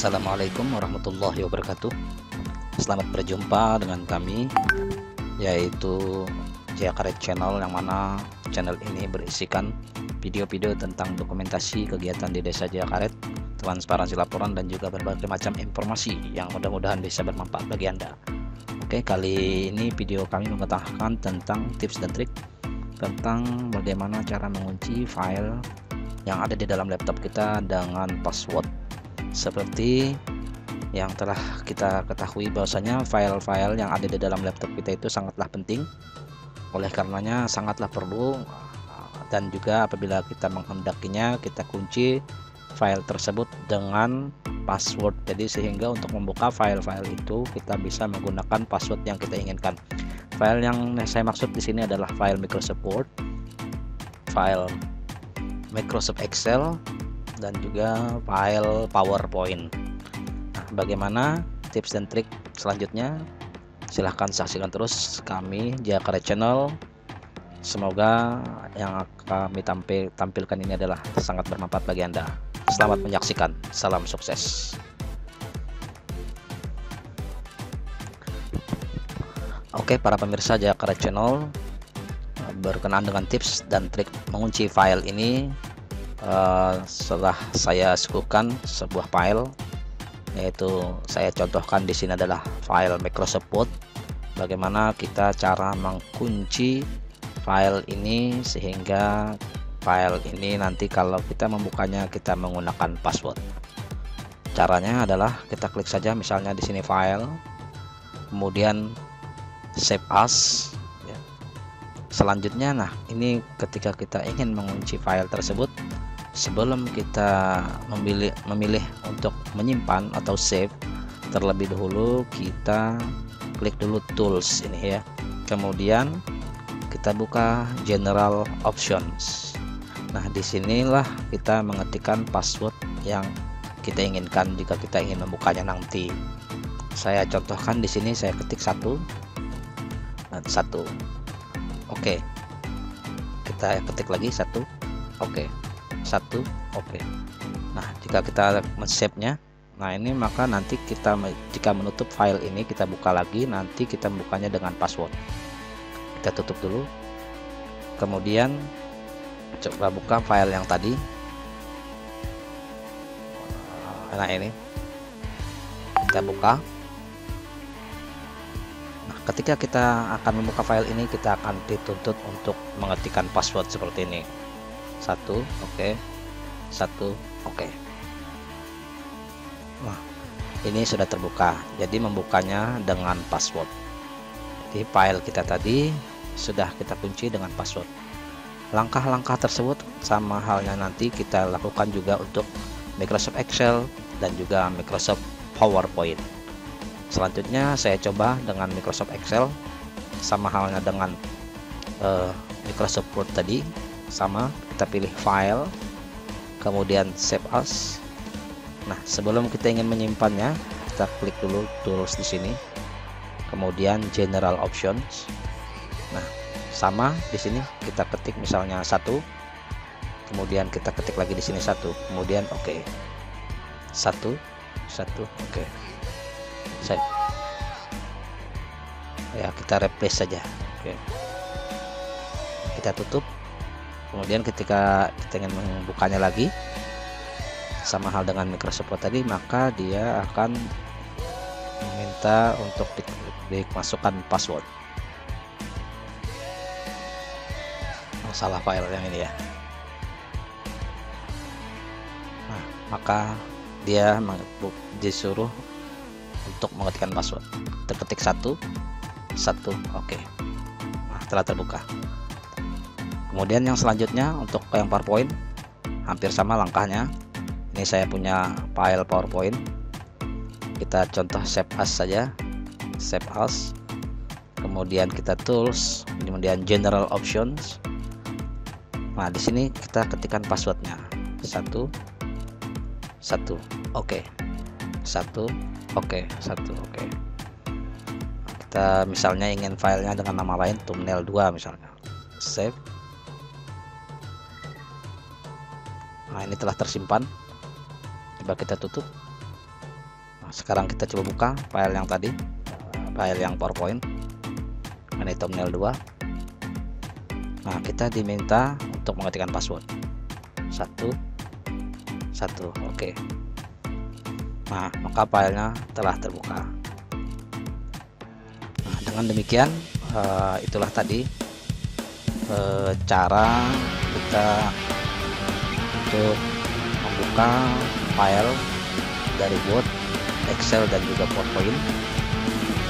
Assalamualaikum warahmatullahi wabarakatuh. Selamat berjumpa dengan kami, yaitu Jakaret Channel, yang mana channel ini berisikan video-video tentang dokumentasi kegiatan di Desa Jakaret, transparansi laporan, dan juga berbagai macam informasi yang mudah-mudahan bisa bermanfaat bagi Anda. Oke, kali ini video kami mengutarakan tentang tips dan trik tentang bagaimana cara mengunci file yang ada di dalam laptop kita dengan password. Seperti yang telah kita ketahui bahwasanya file-file yang ada di dalam laptop kita itu sangatlah penting, oleh karenanya sangatlah perlu, dan juga apabila kita menghendakinya, kita kunci file tersebut dengan password. Jadi sehingga untuk membuka file-file itu kita bisa menggunakan password yang kita inginkan. File yang saya maksud di sini adalah file Microsoft Word, file Microsoft Excel, dan juga file PowerPoint. Nah, bagaimana tips dan trik selanjutnya? Silahkan saksikan terus kami Jakaret Channel. Semoga yang kami tampilkan ini adalah sangat bermanfaat bagi Anda. Selamat menyaksikan. Salam sukses. Oke, para pemirsa Jakaret Channel, berkenaan dengan tips dan trik mengunci file ini, setelah saya suguhkan sebuah file, yaitu saya contohkan di sini adalah file Microsoft Word. Bagaimana kita cara mengunci file ini sehingga file ini nanti kalau kita membukanya kita menggunakan password. Caranya adalah kita klik saja misalnya di sini file, kemudian save as. Selanjutnya, nah ini ketika kita ingin mengunci file tersebut, sebelum kita memilih untuk menyimpan atau save, terlebih dahulu kita klik dulu tools ini ya. Kemudian kita buka general options. Nah, disinilah kita mengetikkan password yang kita inginkan jika kita ingin membukanya nanti. Saya contohkan di sini, saya ketik 1. Oke, kita ketik lagi 1. Oke, 1. Oke. Nah, jika kita men-save-nya, nah ini maka nanti kita jika menutup file ini, kita buka lagi, nanti kita bukanya dengan password. Kita tutup dulu, kemudian coba buka file yang tadi. Nah, ini kita buka. Ketika kita akan membuka file ini, kita akan dituntut untuk mengetikkan password seperti ini. 1, oke. 1, oke. Nah, ini sudah terbuka. Jadi membukanya dengan password. Di file kita tadi sudah kita kunci dengan password. Langkah-langkah tersebut sama halnya nanti kita lakukan juga untuk Microsoft Excel dan juga Microsoft PowerPoint. Selanjutnya saya coba dengan Microsoft Excel, sama halnya dengan Microsoft Word tadi, sama, kita pilih file, kemudian save as. Nah, sebelum kita ingin menyimpannya, kita klik dulu tools di sini, kemudian general options. Nah, sama di sini kita ketik misalnya 1, kemudian kita ketik lagi di sini 1, kemudian oke. 1, oke. Ya, kita replace saja. Oke, kita tutup. Kemudian ketika kita ingin membukanya lagi, sama hal dengan Microsoft Word tadi, maka dia akan meminta untuk dimasukkan password. Salah file yang ini ya. Nah, maka dia disuruh untuk mengetikkan password. Terketik 1, oke. Nah, telah terbuka. Kemudian yang selanjutnya untuk yang PowerPoint, hampir sama langkahnya. Ini saya punya file PowerPoint. Kita contoh save as saja, save as. Kemudian kita tools, kemudian general options. Nah, di sini kita ketikkan passwordnya 1, oke. 1, oke. 1, oke. Kita misalnya ingin filenya dengan nama lain, thumbnail 2 misalnya. Save. Nah, ini telah tersimpan. Coba kita tutup. sekarang kita coba buka file yang tadi, file yang PowerPoint mengenai thumbnail 2. Nah, kita diminta untuk mengetikkan password 1 1. Oke. Nah, maka filenya telah terbuka. Nah, dengan demikian itulah tadi cara kita untuk membuka file dari Word, Excel, dan juga PowerPoint.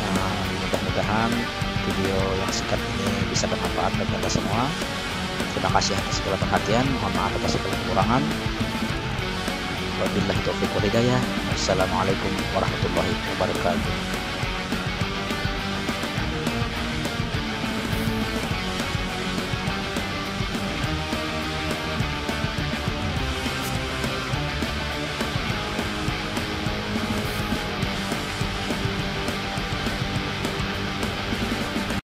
Nah, mudah-mudahan video yang singkat ini bisa bermanfaat bagi Anda semua. Terima kasih atas segala perhatian, mohon maaf atas segala kekurangan. Wabillahi taufiq wal hidayah. Wassalamualaikum warahmatullahi wabarakatuh.